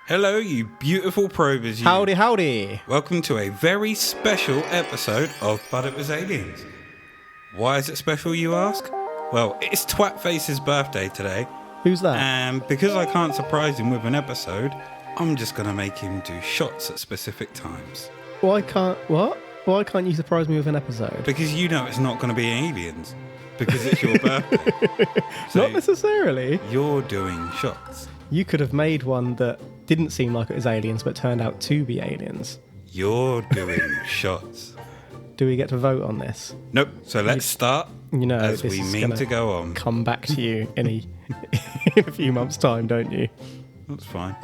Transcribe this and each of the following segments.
Hello, you beautiful probers. You. Howdy, howdy. Welcome to a very special episode of But It Was Aliens. Why is it special, you ask? Well, it's Twatface's birthday today. Who's that? And because I can't surprise him with an episode, I'm just going to make him do shots at specific times. Why can't you surprise me with an episode? Because you know it's not going to be aliens. Because it's your birthday. So Not necessarily. You're doing shots. You could have made one that didn't seem like it was aliens, but turned out to be aliens. You're doing shots. Do we get to vote on this? Nope. So let's start as this we is mean gonna to go on. Come back to you in a few months' time, don't you? That's fine.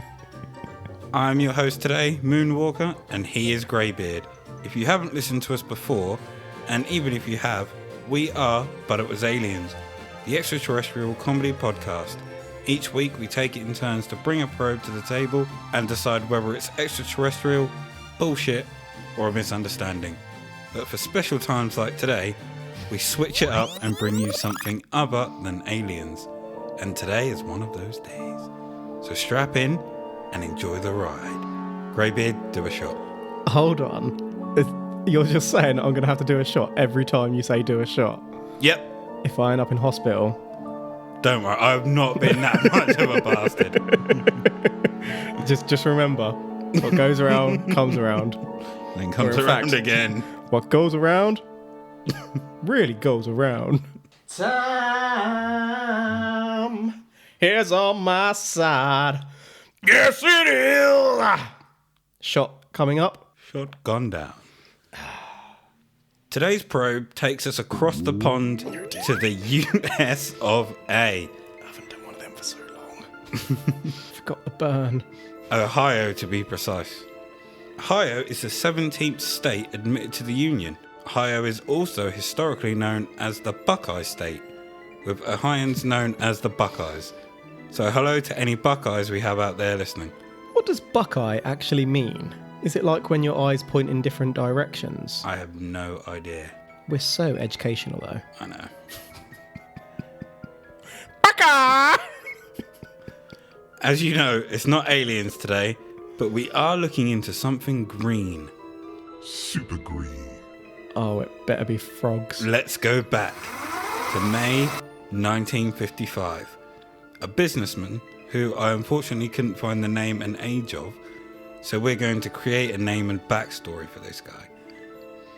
I'm your host today, Moonwalker, and he is Greybeard. If you haven't listened to us before, and even if you have, we are But It Was Aliens, the extraterrestrial comedy podcast. Each week we take it in turns to bring a probe to the table and decide whether it's extraterrestrial, bullshit, or a misunderstanding. But for special times like today, we switch it up and bring you something other than aliens. And today is one of those days. So strap in and enjoy the ride. Greybeard, do a shot. Hold on. You're just saying I'm going to have to do a shot every time you say do a shot? Yep. If I end up in hospital? Don't worry, I've not been that much of a bastard. Just remember, what goes around comes around. Then comes Or in around fact, again. What goes around really goes around. Time is on my side. Yes, it is. Shot coming up. Shot gone down. Today's probe takes us across the pond to the US of A. I haven't done one of them for so long. Forgot the burn. Ohio, to be precise. Ohio is the 17th state admitted to the Union. Ohio is also historically known as the Buckeye State, with Ohioans known as the Buckeyes. So hello to any Buckeyes we have out there listening. What does Buckeye actually mean? Is it like when your eyes point in different directions? I have no idea. We're so educational, though. I know. Buckeye! As you know, it's not aliens today, but we are looking into something green. SuperGreen. Oh, it better be frogs. Let's go back to May 1955. A businessman who I unfortunately couldn't find the name and age of, so we're going to create a name and backstory for this guy.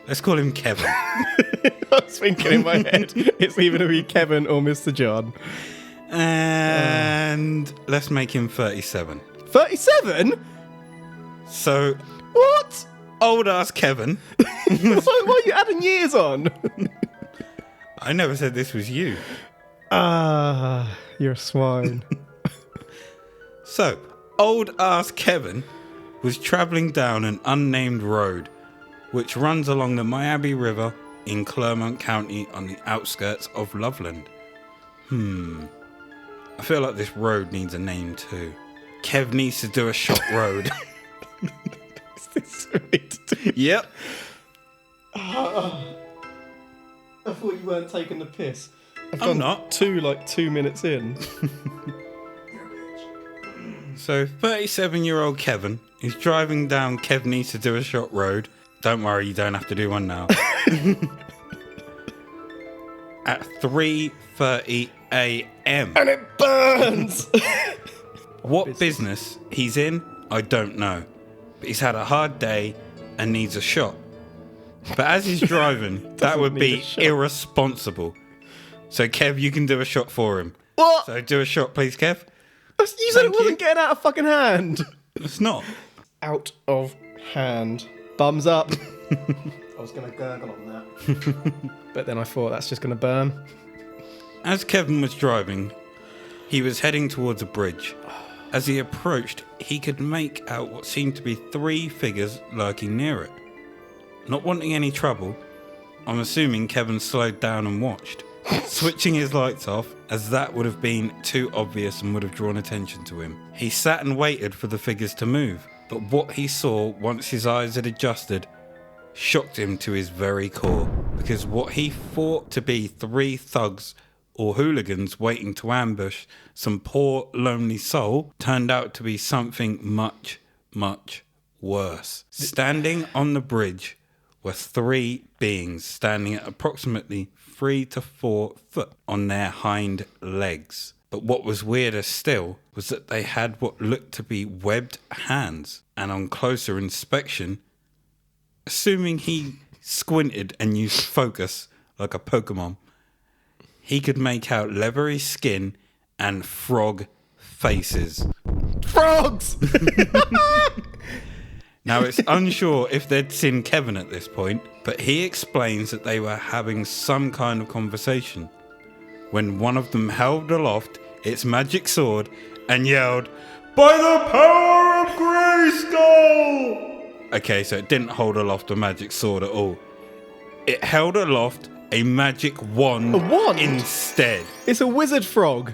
Let's call him Kevin. I was thinking in my head, it's either going to be Kevin or Mr. John. And let's make him 37. 37? So, What? old ass Kevin. Why are you adding years on? I never said this was you. You're a swine. So, old ass Kevin was travelling down an unnamed road which runs along the Miami River in Clermont County on the outskirts of Loveland. I feel like this road needs a name too. Kev needs to do a shot road. Is this sweet? Yep. I thought you weren't taking the piss. I'm not. 2 minutes in. So 37-year-old Kevin is driving down Kev needs to do a shot road. Don't worry, you don't have to do one now. At 3:30 a.m. And it burns! What business he's in, I don't know. But he's had a hard day and needs a shot. But as he's driving, that would need be a shot. irresponsible. So Kev, you can do a shot for him. What? So do a shot, please, Kev. You said it Thank you. wasn't getting out of fucking hand. It's not. Out of hand. Thumbs up. I was going to gurgle on that. But then I thought that's just going to burn. As Kevin was driving, he was heading towards a bridge. As he approached, he could make out what seemed to be 3 figures lurking near it. Not wanting any trouble, I'm assuming Kevin slowed down and watched, switching his lights off, as that would have been too obvious and would have drawn attention to him. He sat and waited for the figures to move, but what he saw once his eyes had adjusted shocked him to his very core, because what he thought to be 3 thugs or hooligans waiting to ambush some poor, lonely soul turned out to be something much, much worse. Standing on the bridge were 3 beings standing at approximately 3 to 4 foot on their hind legs. But what was weirder still was that they had what looked to be webbed hands, and on closer inspection, assuming he squinted and used focus like a Pokemon, he could make out leathery skin and frog faces. Frogs! Now, it's unsure if they'd seen Kevin at this point, but he explains that they were having some kind of conversation when one of them held aloft its magic sword and yelled, "By the power of Grayskull!" Okay, so it didn't hold aloft a magic sword at all. It held aloft a magic wand, A wand? instead. It's a wizard frog.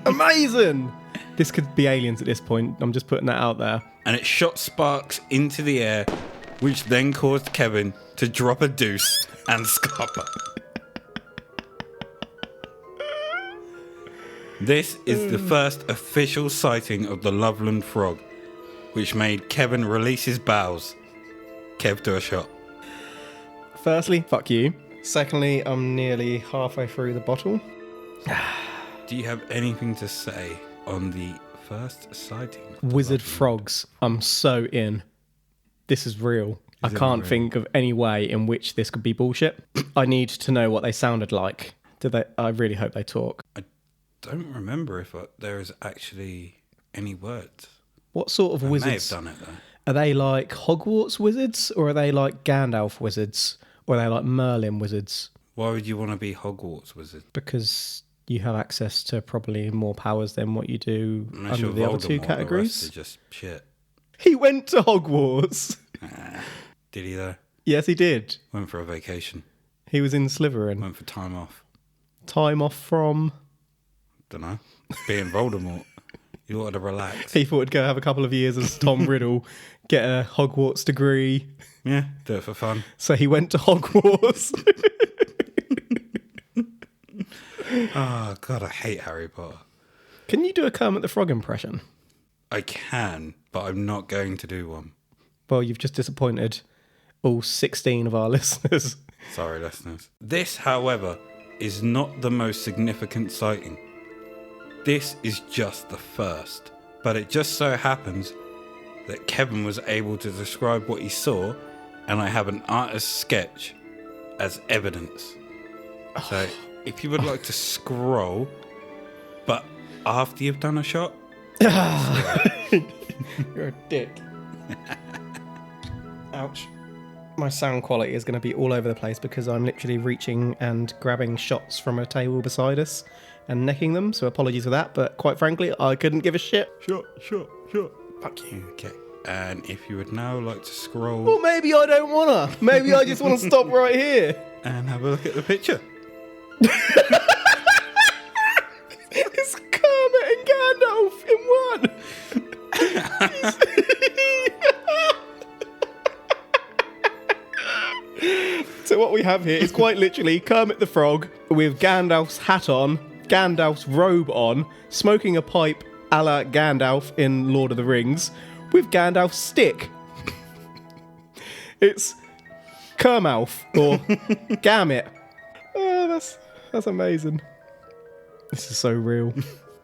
Amazing. This could be aliens at this point. I'm just putting that out there. And it shot sparks into the air, which then caused Kevin to drop a deuce and scupper. This is the first official sighting of the Loveland frog, which made Kevin release his bowels. Kev, do a shot. Firstly, fuck you. Secondly, I'm nearly halfway through the bottle. Do you have anything to say on the first sighting? Wizard frogs. I'm so in. This is real. I can't think of any way in which this could be bullshit. I need to know what they sounded like. Did they? I really hope they talk. I don't remember if there is actually any words. What sort of I wizards? may have done it though. Are they like Hogwarts wizards, or are they like Gandalf wizards, or are they like Merlin wizards? Why would you want to be Hogwarts wizard? Because you have access to probably more powers than what you do Unless under you're the other two Voldemort, categories. The rest are just shit. He went to Hogwarts. Did he though? Yes, he did. Went for a vacation. He was in Slytherin. Went for time off. Time off from... Don't know. Being Voldemort. You ought to relax. He thought he'd go have a couple of years as Tom Riddle, get a Hogwarts degree. Yeah, do it for fun. So he went to Hogwarts. Oh, God, I hate Harry Potter. Can you do a Kermit the Frog impression? I can, but I'm not going to do one. Well, you've just disappointed all 16 of our listeners. Sorry, listeners. This, however, is not the most significant sighting. This is just the first. But it just so happens that Kevin was able to describe what he saw, and I have an artist's sketch as evidence. So, if you would like to scroll, but after you've done a shot... You're a dick. Ouch. My sound quality is going to be all over the place because I'm literally reaching and grabbing shots from a table beside us and necking them, so apologies for that, but quite frankly, I couldn't give a shit. Shot. Fuck you. Okay. And if you would now like to scroll... Well, maybe I don't want to. Maybe I just want to stop right here. And have a look at the picture. It's Kermit and Gandalf in one. So what we have here is quite literally Kermit the Frog with Gandalf's hat on, Gandalf's robe on, smoking a pipe a la Gandalf in Lord of the Rings, with Gandalf's stick. It's Kermalf or Gammit. Oh, that's amazing. This is so real.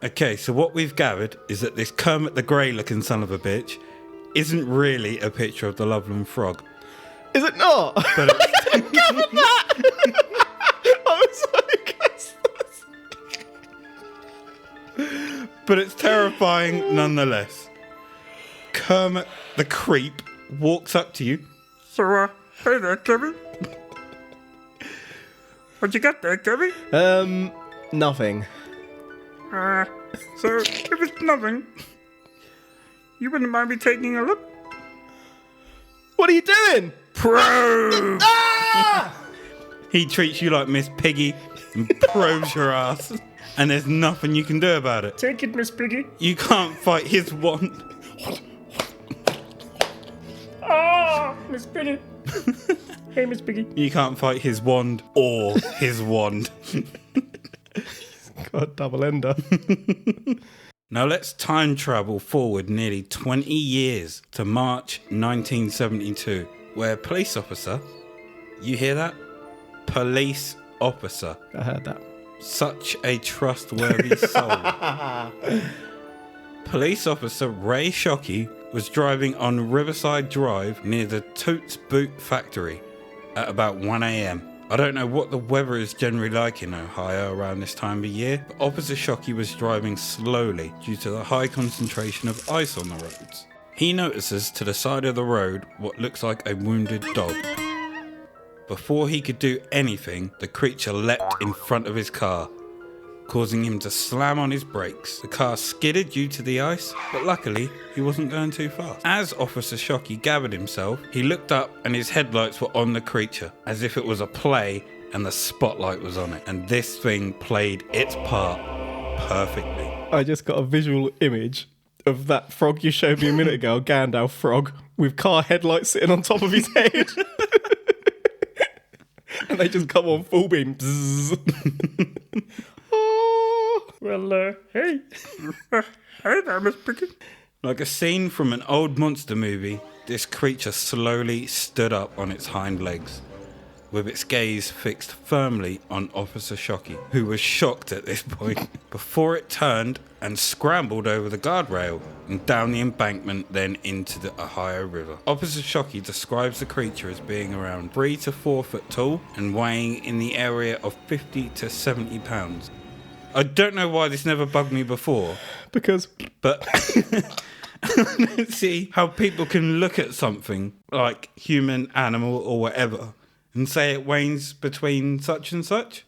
Okay, so what we've gathered is that this Kermit the Grey looking son of a bitch isn't really a picture of the Loveland frog. Is it not? But it's, Gathered that! I was like, but it's terrifying nonetheless. Kermit the creep walks up to you. So, hey there, Kevin. What you got there, Kevin? Nothing. So, if it's nothing, you wouldn't mind me taking a look? What are you doing? Probe! Ah! He treats you like Miss Piggy and probes your ass, and there's nothing you can do about it. Take it, Miss Piggy. You can't fight his wand. Ah, Miss Piggy. Hey, Miss Piggy. You can't fight his wand or his wand. God, double ender. Now let's time travel forward nearly 20 years to March 1972, where a police officer, you hear that? Police officer. I heard that. Such a trustworthy soul. Police officer Ray Shockey was driving on Riverside Drive near the Toots Boot factory at about 1 a.m. I don't know what the weather is generally like in Ohio around this time of year, but Officer Shockey was driving slowly due to the high concentration of ice on the roads. He notices to the side of the road what looks like a wounded dog. Before he could do anything, the creature leapt in front of his car, causing him to slam on his brakes. The car skidded due to the ice, but luckily he wasn't going too fast. As Officer Shockey gathered himself, he looked up and his headlights were on the creature, as if it was a play and the spotlight was on it. And this thing played its part perfectly. I just got a visual image of that frog you showed me a minute ago, a Gandalf frog, with car headlights sitting on top of his head. And they just come on full beam. Well, hey. Hey there, Miss Pickett. Like a scene from an old monster movie, this creature slowly stood up on its hind legs, with its gaze fixed firmly on Officer Shockey, who was shocked at this point, before it turned and scrambled over the guardrail and down the embankment, then into the Ohio River. Officer Shockey describes the creature as being around 3 to 4 foot tall and weighing in the area of 50 to 70 pounds. I don't know why this never bugged me before. Because... But let's see how people can look at something like human, animal or whatever and say it weighs between such and such.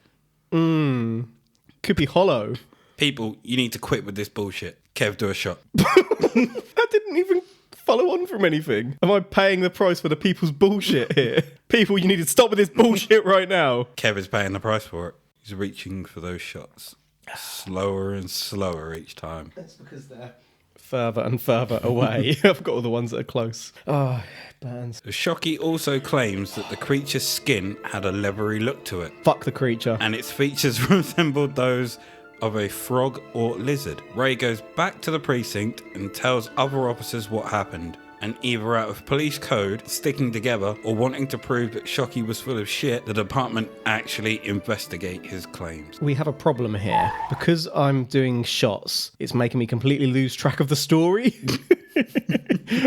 Could be hollow. People, you need to quit with this bullshit. Kev, do a shot. That didn't even follow on from anything. Am I paying the price for the people's bullshit here? People, you need to stop with this bullshit right now. Kev is paying the price for it. He's reaching for those shots. Slower and slower each time. That's because they're further and further away. I've got all the ones that are close. Oh, it burns. Shockey also claims that the creature's skin had a leathery look to it. Fuck the creature. And its features resembled those of a frog or lizard. Ray goes back to the precinct and tells other officers what happened. And either out of police code, sticking together, or wanting to prove that Shockey was full of shit, the department actually investigate his claims. We have a problem here. Because I'm doing shots, it's making me completely lose track of the story.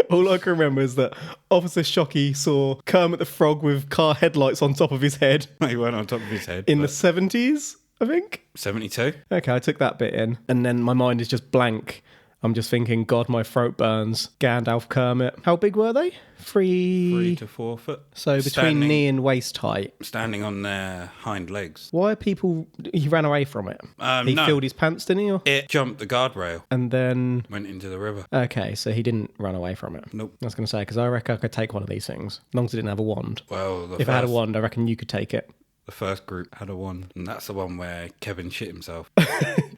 All I can remember is that Officer Shockey saw Kermit the Frog with car headlights on top of his head. He went on top of his head. In the 70s, I think? 72. Okay, I took that bit in. And then my mind is just blank. I'm just thinking, God, my throat burns. Gandalf, Kermit. How big were they? 3 to 4 foot. So between knee and waist height. Standing on their hind legs. Why are people... He ran away from it. He filled his pants, didn't he? Or? It jumped the guardrail. And then... Went into the river. Okay, so he didn't run away from it. Nope. I was going to say, because I reckon I could take one of these things. As long as it didn't have a wand. Well, if I had a wand, I reckon you could take it. The first group had a wand, and that's the one where Kevin shit himself.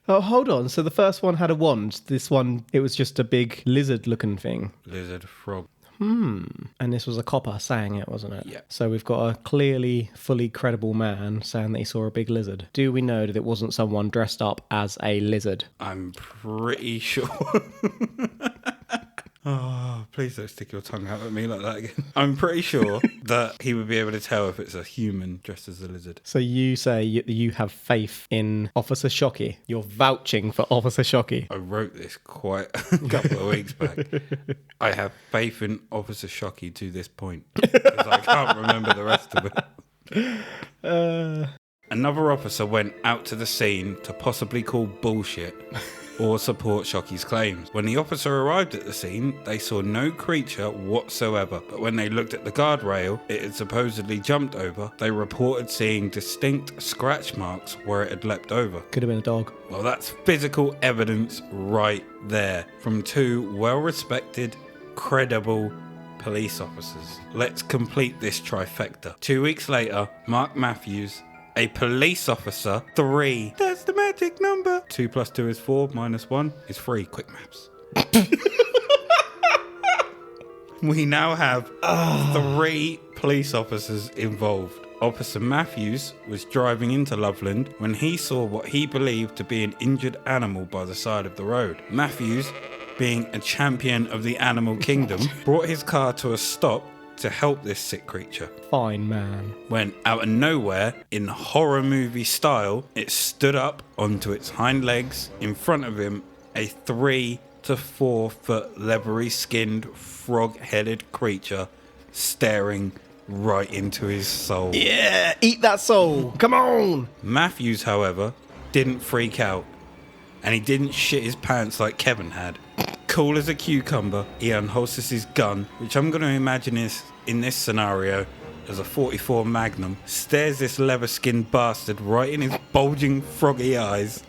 Oh, hold on. So the first one had a wand. This one, it was just a big lizard-looking thing. Lizard, frog. And this was a copper saying it, wasn't it? Yeah. So we've got a clearly, fully credible man saying that he saw a big lizard. Do we know that it wasn't someone dressed up as a lizard? I'm pretty sure. Oh, please don't stick your tongue out at me like that again. I'm pretty sure that he would be able to tell if it's a human dressed as a lizard. So you say you have faith in Officer Shockey. You're vouching for Officer Shockey. I wrote this quite a couple of weeks back. I have faith in Officer Shockey to this point, because I can't remember the rest of it. Another officer went out to the scene to possibly call bullshit or support Shockey's claims. When the officer arrived at the scene, they saw no creature whatsoever, but when they looked at the guardrail it had supposedly jumped over, they reported seeing distinct scratch marks where it had leapt over. Could have been a dog. Well, that's physical evidence right there from two well-respected, credible police officers. Let's complete this trifecta. 2 weeks later, Mark Matthews, a police officer, 3. That's the magic number. 2 + 2 is 4, -1 is 3. Quick maths. We now have 3 police officers involved. Officer Matthews was driving into Loveland when he saw what he believed to be an injured animal by the side of the road. Matthews, being a champion of the animal kingdom, brought his car to a stop to help this sick creature. Fine man. When out of nowhere, in horror movie style, it stood up onto its hind legs. In front of him, a 3 to 4 foot leathery skinned frog-headed creature staring right into his soul. Yeah, eat that soul. Come on. Matthews, however, didn't freak out, and he didn't shit his pants like Kevin had. Cool as a cucumber, he unholsters his gun, which I'm going to imagine is, in this scenario, as a 44 Magnum, stares this leather-skinned bastard right in his bulging froggy eyes,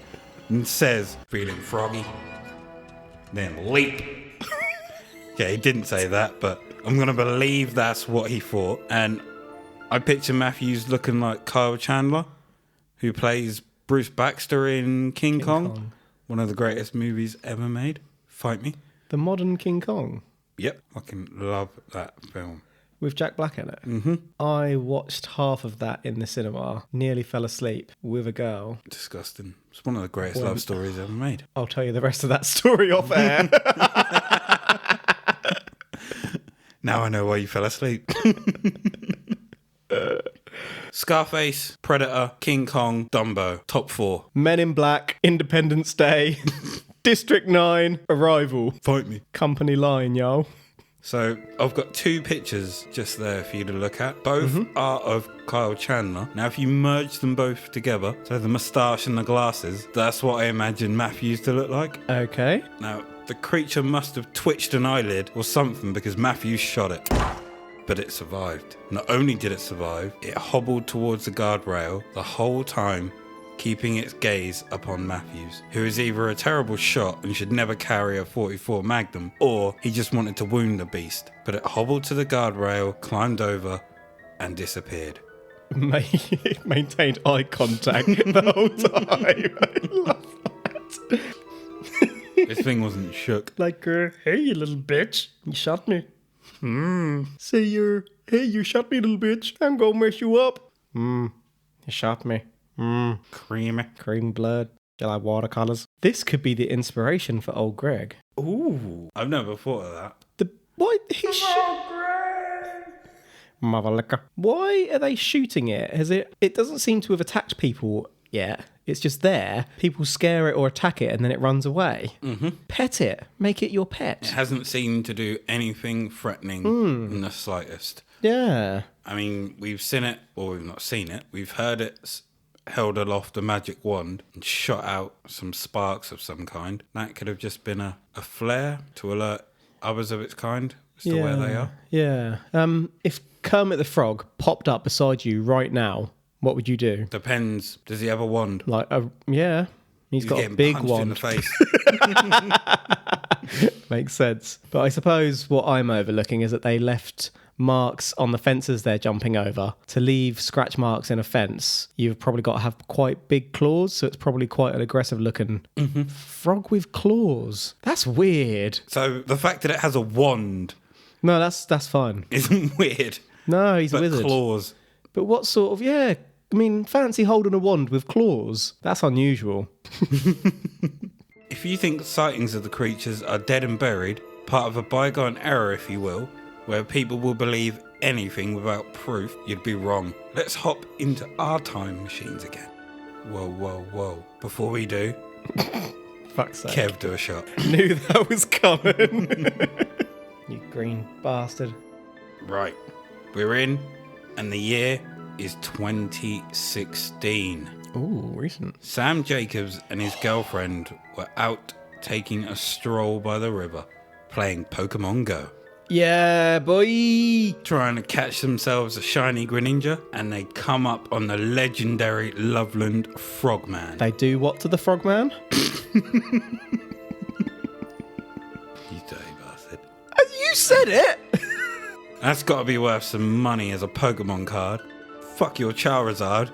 and says, "Feeling froggy? Then leap." Yeah, he didn't say that, but I'm going to believe that's what he thought. And I picture Matthews looking like Kyle Chandler, who plays Bruce Baxter in King Kong, one of the greatest movies ever made. Fight me. The modern King Kong. Yep, I can love that film. With Jack Black in it. Mm-hmm. I watched half of that in the cinema, nearly fell asleep with a girl. Disgusting. It's one of the greatest love stories ever made. I'll tell you the rest of that story off air. Now I know why you fell asleep. Scarface, Predator, King Kong, Dumbo. Top 4. Men in Black, Independence Day, District 9, Arrival. Fight me. Company line, y'all. So I've got 2 pictures just there for you to look at. Both are of Kyle Chandler. Now, if you merge them both together, so the moustache and the glasses, that's what I imagine Matthews to look like. Okay. Now, the creature must have twitched an eyelid or something because Matthews shot it. But it survived. Not only did it survive, it hobbled towards the guardrail the whole time, keeping its gaze upon Matthews, who is either a terrible shot and should never carry a 44 Magnum, or he just wanted to wound the beast. But it hobbled to the guardrail, climbed over, and disappeared. It maintained eye contact the whole time. I love that. This thing wasn't shook. Like, hey, you little bitch, you shot me. Say hey, you shot me, little bitch. I'm gonna mess you up. You shot me. Creamy. Cream blood. Do you like watercolours? This could be the inspiration for old Greg. Ooh. I've never thought of that. What? Mother liquor. Why are they shooting it? It doesn't seem to have attacked people yet. It's just there. People scare it or attack it and then it runs away. Mm-hmm. Pet it. Make it your pet. It hasn't seemed to do anything threatening in the slightest. Yeah. I mean, we've seen it, or we've not seen it. We've heard it held aloft a magic wand and shot out some sparks of some kind. That could have just been a flare to alert others of its kind as to where they are. Yeah. If Kermit the Frog popped up beside you right now, what would you do? Depends. Does he have a wand? Yeah. He's got a big punched wand. in the face. Makes sense. But I suppose what I'm overlooking is that they left marks on the fences they're jumping over. To leave scratch marks in a fence, you've probably got to have quite big claws, so it's probably quite an aggressive looking frog with claws. That's weird. So the fact that it has a wand... No, that's fine. Isn't weird. No, he's a wizard. Claws. But what sort of... Yeah, I mean, fancy holding a wand with claws. That's unusual. If you think sightings of the creatures are dead and buried, part of a bygone era, if you will, where people will believe anything without proof, you'd be wrong. Let's hop into our time machines again. Whoa. Before we do, Fuck's sake. Kev, do a shot. Knew that was coming. You green bastard. Right. We're in, and the year is 2016. Ooh, recent. Sam Jacobs and his girlfriend were out taking a stroll by the river, playing Pokemon Go. Yeah, boy. Trying to catch themselves a shiny Greninja, and they come up on the legendary Loveland Frogman. They do what to the Frogman? You dirty bastard. You said it! That's got to be worth some money as a Pokemon card. Fuck your Charizard.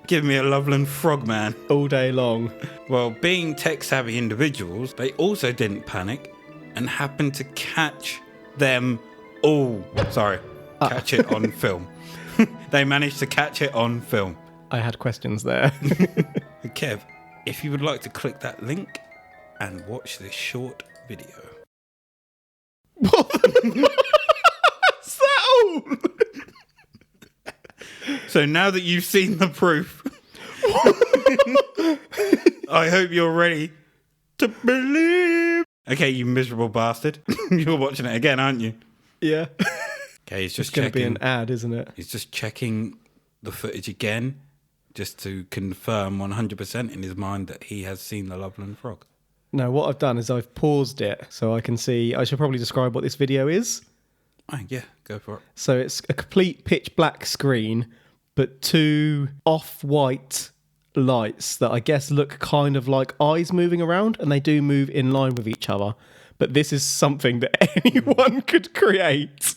Give me a Loveland Frogman. All day long. Well, being tech-savvy individuals, they also didn't panic and happened to catch them all. Sorry. catch it on film. They managed to catch it on film. I had questions there. Kev, if you would like to click that link and watch this short video. What's that all? So now that you've seen the proof, I hope you're ready to believe. Okay, you miserable bastard. You're watching it again, aren't you? Yeah. Okay, he's just It's going to be checking. an ad, isn't it? He's just checking the footage again, just to confirm 100% in his mind that he has seen the Loveland frog. No, what I've done is I've paused it so I can see. I should probably describe what this video is. Oh, yeah, go for it. So it's a complete pitch black screen, but two off-white lights that I guess look kind of like eyes moving around, and they do move in line with each other. But this is something that anyone could create.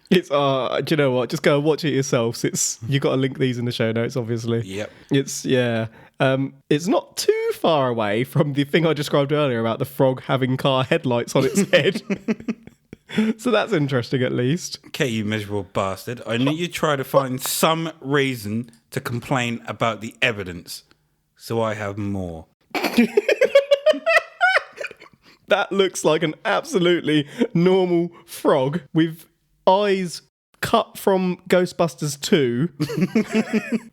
It's do you know what? Just go and watch it yourselves. You got to link these in the show notes, obviously. Yep. It's it's not too far away from the thing I described earlier about the frog having car headlights on its head. So that's interesting, at least. Okay, you miserable bastard. I knew you'd try to find some reason to complain about the evidence. So I have more. That looks like an absolutely normal frog with eyes cut from Ghostbusters 2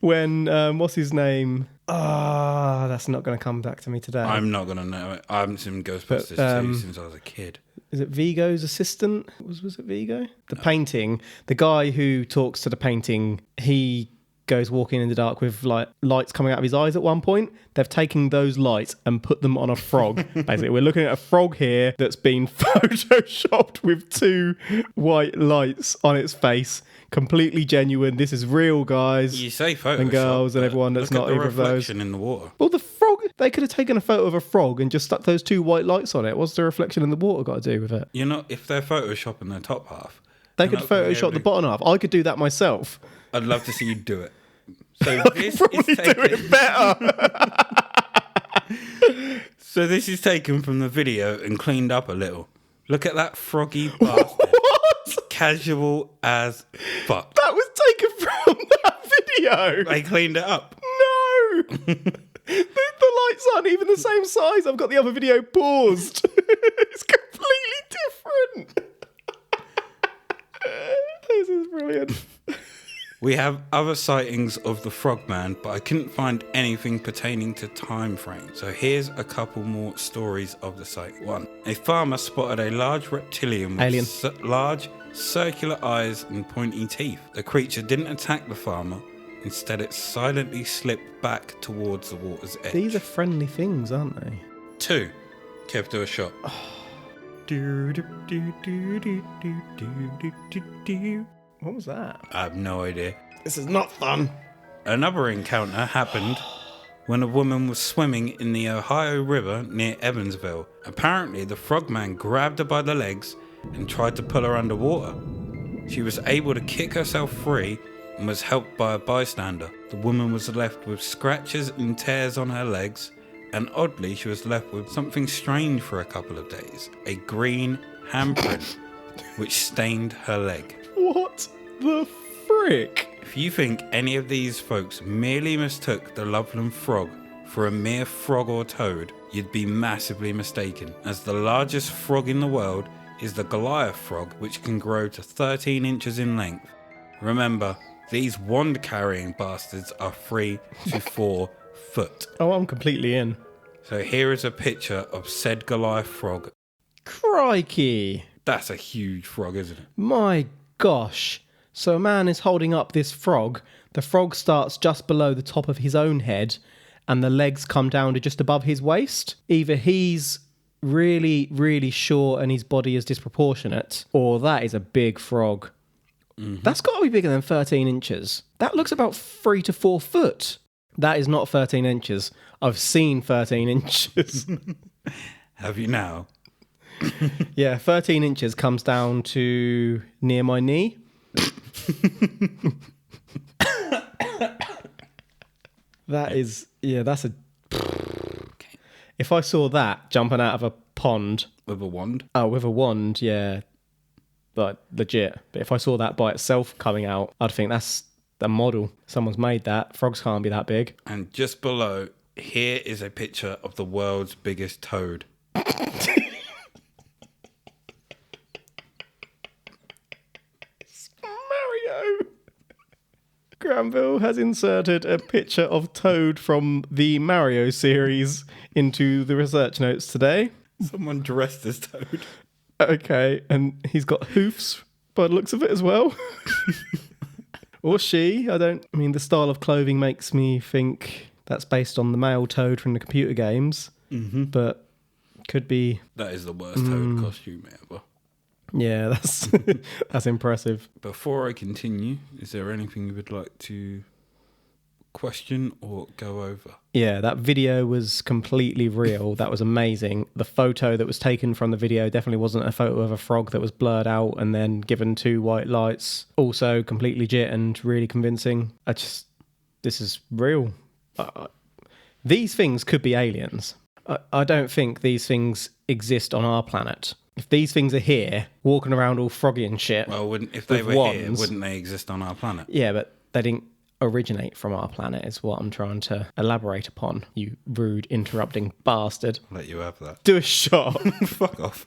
when, what's his name? That's not going to come back to me today. I'm not going to know it. I haven't seen Ghostbusters 2 since I was a kid. Is it Vigo's assistant? Was it Vigo? The painting. The guy who talks to the painting, he goes walking in the dark with like lights coming out of his eyes at one point. They've taken those lights and put them on a frog. Basically, we're looking at a frog here that's been photoshopped with two white lights on its face. Completely genuine. This is real, guys. You say Photoshop, and girls and everyone that's not either of those. Reflection in the water. Well, the frog, they could have taken a photo of a frog and just stuck those two white lights on it. What's the reflection in the water got to do with it? You know, if they're photoshopping their top half, They could Photoshop the bottom half. I could do that myself. I'd love to see you do it. So this Probably is taken. do it better. So this is taken from the video and cleaned up a little. Look at that froggy bastard. What? Casual as fuck. That was taken from that video. They cleaned it up. No. The lights aren't even the same size. I've got the other video paused. It's completely different. This is brilliant. We have other sightings of the frogman, but I couldn't find anything pertaining to time frame. So here's a couple more stories of the sight. 1. A farmer spotted a large reptilian with large circular eyes and pointy teeth. The creature didn't attack the farmer. Instead, it silently slipped back towards the water's edge. These are friendly things, aren't they? 2. Kev, do a shot. What was that? I have no idea. This is not fun. Another encounter happened when a woman was swimming in the Ohio River near Evansville. Apparently, the frogman grabbed her by the legs and tried to pull her underwater. She was able to kick herself free and was helped by a bystander. The woman was left with scratches and tears on her legs, and oddly, she was left with something strange for a couple of days. A green handprint, which stained her leg. What the frick? If you think any of these folks merely mistook the Loveland frog for a mere frog or toad, you'd be massively mistaken, as the largest frog in the world is the Goliath frog, which can grow to 13 inches in length. Remember, these wand-carrying bastards are 3 to 4 foot. Oh, I'm completely in. So here is a picture of said Goliath frog. Crikey. That's a huge frog, isn't it? My gosh. So a man is holding up this frog. The frog starts just below the top of his own head, and the legs come down to just above his waist. Either he's really, really short and his body is disproportionate, or that is a big frog. Mm-hmm. That's got to be bigger than 13 inches. That looks about 3 to 4 foot. That is not 13 inches. I've seen 13 inches. Have you now? Yeah, 13 inches comes down to near my knee. That is, yeah, that's a... If I saw that jumping out of a pond... With a wand? Oh, with a wand, yeah. like legit. But if I saw that by itself coming out, I'd think that's the model. Someone's made that. Frogs can't be that big. And just below, here is a picture of the world's biggest toad. Mario! Granville has inserted a picture of Toad from the Mario series into the research notes today. Someone dressed as Toad. Okay, and he's got hoofs by the looks of it as well. Or she. I mean, the style of clothing makes me think that's based on the male Toad from the computer games. Mm-hmm. But could be... That is the worst Toad costume ever. Yeah, that's impressive. Before I continue, is there anything you would like to question or go over? Yeah, that video was completely real. That was amazing. The photo that was taken from the video definitely wasn't a photo of a frog that was blurred out and then given 2 white lights. Also completely legit and really convincing. This is real. These things could be aliens. I don't think these things exist on our planet. If these things are here, walking around all froggy and shit... Well, if they were here, wouldn't they exist on our planet? Yeah, but they didn't originate from our planet, is what I'm trying to elaborate upon, you rude, interrupting bastard. I'll let you have that. Do a shot. Fuck off.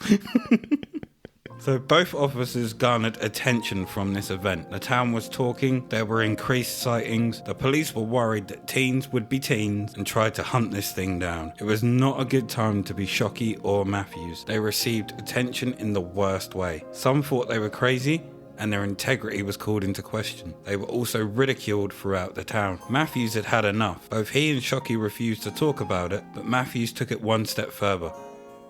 So both officers garnered attention from this event. The town was talking, there were increased sightings, the police were worried that teens would be teens and tried to hunt this thing down. It was not a good time to be Shockey or Matthews. They received attention in the worst way. Some thought they were crazy, and their integrity was called into question. They were also ridiculed throughout the town. Matthews had had enough. Both he and Shockey refused to talk about it, but Matthews took it one step further.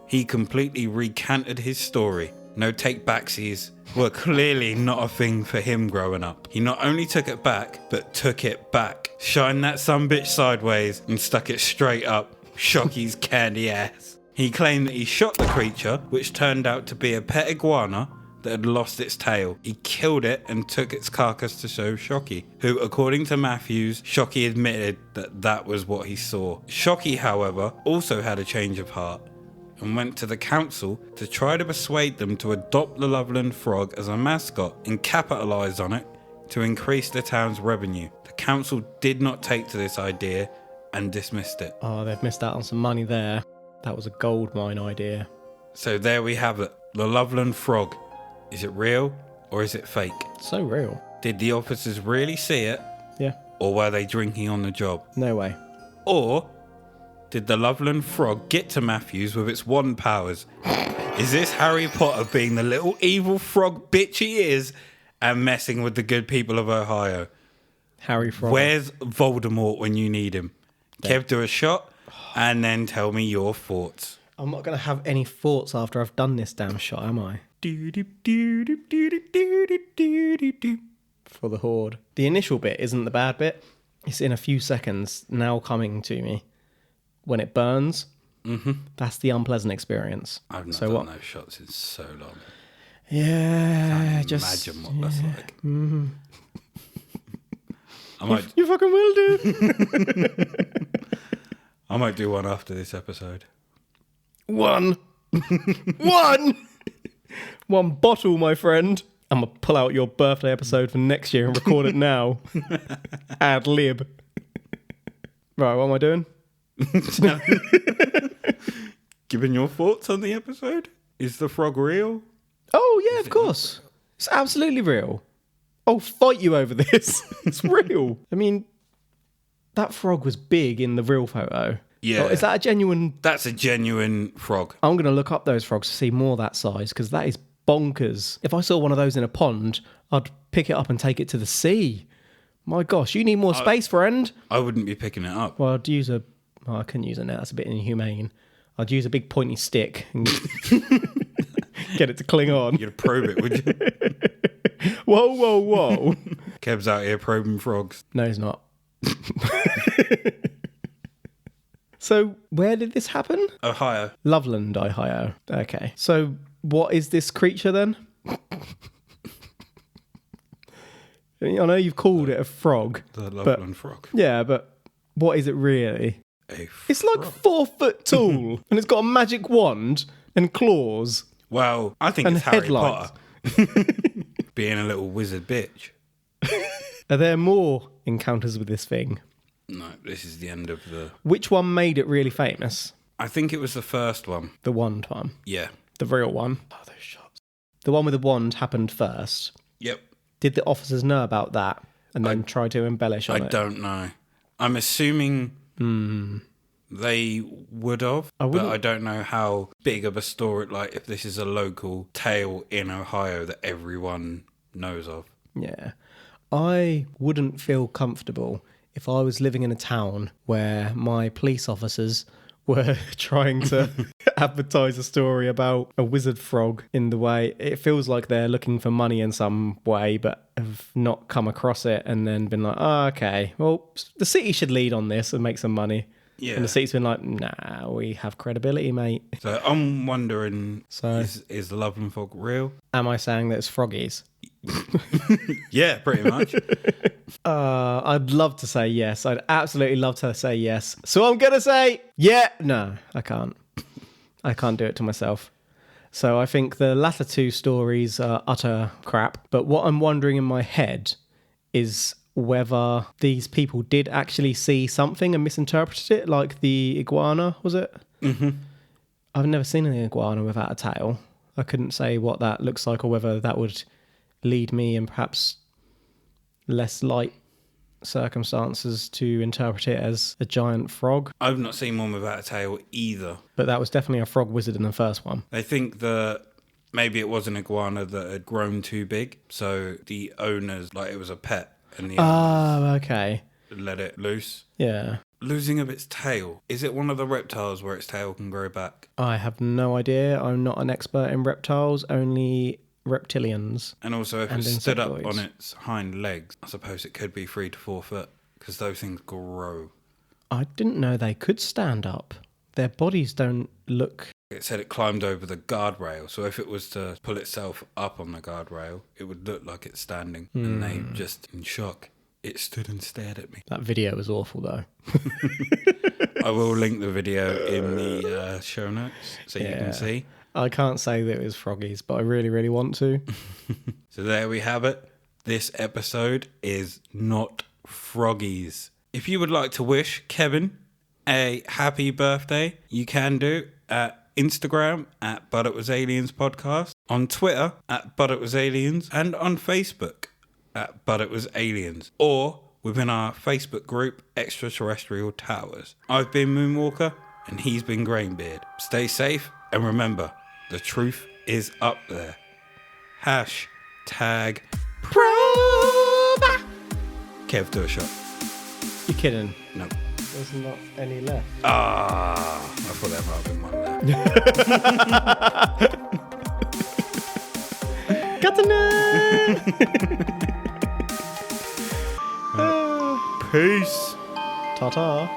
He completely recanted his story. No take-backsies were clearly not a thing for him growing up. He not only took it back, but took it back. Shined that sumbitch sideways and stuck it straight up Shockey's candy ass. He claimed that he shot the creature, which turned out to be a pet iguana that had lost its tail. He killed it and took its carcass to show Shockey, who, according to Matthews, Shockey admitted that that was what he saw. Shockey, however, also had a change of heart and went to the council to try to persuade them to adopt the Loveland frog as a mascot and capitalise on it to increase the town's revenue. The council did not take to this idea and dismissed it. Oh, they've missed out on some money there. That was a gold mine idea. So there we have it. The Loveland frog. Is it real or is it fake? So real. Did the officers really see it? Yeah. Or were they drinking on the job? No way. Or did the Loveland frog get to Matthews with its wand powers? Is this Harry Potter being the little evil frog bitch he is and messing with the good people of Ohio? Harry Frog. Where's Voldemort when you need him? Kev, do a shot and then tell me your thoughts. I'm not going to have any thoughts after I've done this damn shot, am I? For the horde. The initial bit isn't the bad bit. It's in a few seconds now coming to me. When it burns, that's the unpleasant experience. I've not done those shots in so long. Yeah, Can't imagine what that's like. Mm. I might, you fucking will do. I might do one after this episode. One bottle, my friend. I'm going to pull out your birthday episode for next year and record it now. Ad lib. Right, what am I doing? Giving your thoughts on the episode? Is the frog real? Oh, yeah, of course. It's absolutely real. I'll fight you over this. It's real. I mean, that frog was big in the real photo. Yeah. Oh, is that a genuine... That's a genuine frog. I'm going to look up those frogs to see more that size, because that is bonkers. If I saw one of those in a pond, I'd pick it up and take it to the sea. My gosh, you need more space, friend. I wouldn't be picking it up. Well, I'd use a... Oh, I couldn't use a net. That's a bit inhumane. I'd use a big pointy stick and get it to cling on. You'd probe it, would you? Whoa. Kev's out here probing frogs. No, he's not. So, where did this happen? Ohio. Loveland, Ohio. Okay. So, what is this creature then? I know you've called it a frog. The Loveland frog. Yeah, but what is it really? It's like 4 foot tall, and it's got a magic wand and claws. Well, I think and it's Harry headlights. Potter. Being a little wizard bitch. Are there more encounters with this thing? No, this is the end of the... Which one made it really famous? I think it was the first one. The wand one. Yeah. The real one. Oh, those shots. The one with the wand happened first. Yep. Did the officers know about that and then try to embellish on it? I don't know. I'm assuming they would have, but I don't know how big of a story, like if this is a local tale in Ohio that everyone knows of. Yeah. I wouldn't feel comfortable if I was living in a town where my police officers were trying to advertise a story about a wizard frog in the way it feels like they're looking for money in some way, but have not come across it and then been like, oh, okay, well, the city should lead on this and make some money. Yeah. And the city's been like, nah, we have credibility, mate. So I'm wondering, is the Loveland frog real? Am I saying that it's froggies? Yeah, pretty much. I'd love to say yes. I'd absolutely love to say yes. So I'm going to say, yeah. No, I can't. I can't do it to myself. So I think the latter two stories are utter crap. But what I'm wondering in my head is whether these people did actually see something and misinterpreted it, like the iguana, was it? Mm-hmm. I've never seen an iguana without a tail. I couldn't say what that looks like or whether that would lead me in perhaps less light circumstances to interpret it as a giant frog. I've not seen one without a tail either. But that was definitely a frog wizard in the first one. I think that maybe it was an iguana that had grown too big, so the owners, like it was a pet, and the owners okay. let it loose. Yeah. Losing of its tail. Is it one of the reptiles where its tail can grow back? I have no idea. I'm not an expert in reptiles, only reptilians. And also, if it stood up on its hind legs, I suppose it could be 3 to 4 foot, because those things grow. I didn't know they could stand up. Their bodies don't look... It said it climbed over the guardrail, so if it was to pull itself up on the guardrail, it would look like it's standing. And they just, in shock, it stood and stared at me. That video was awful, though. I will link the video in the show notes so you can see. I can't say that it was froggies, but I really, really want to. So there we have it. This episode is not froggies. If you would like to wish Kevin a happy birthday, you can do at Instagram at But It Was Aliens Podcast, on Twitter at But It Was Aliens, and on Facebook at But It Was Aliens, or within our Facebook group, Extraterrestrial Towers. I've been Moonwalker, and he's been Grainbeard. Stay safe, and remember, the truth is up there. #probe. Kev, do a shot. You're kidding? No. There's not any left. I thought that might have been one there. Got the name! Peace. Ta-ta.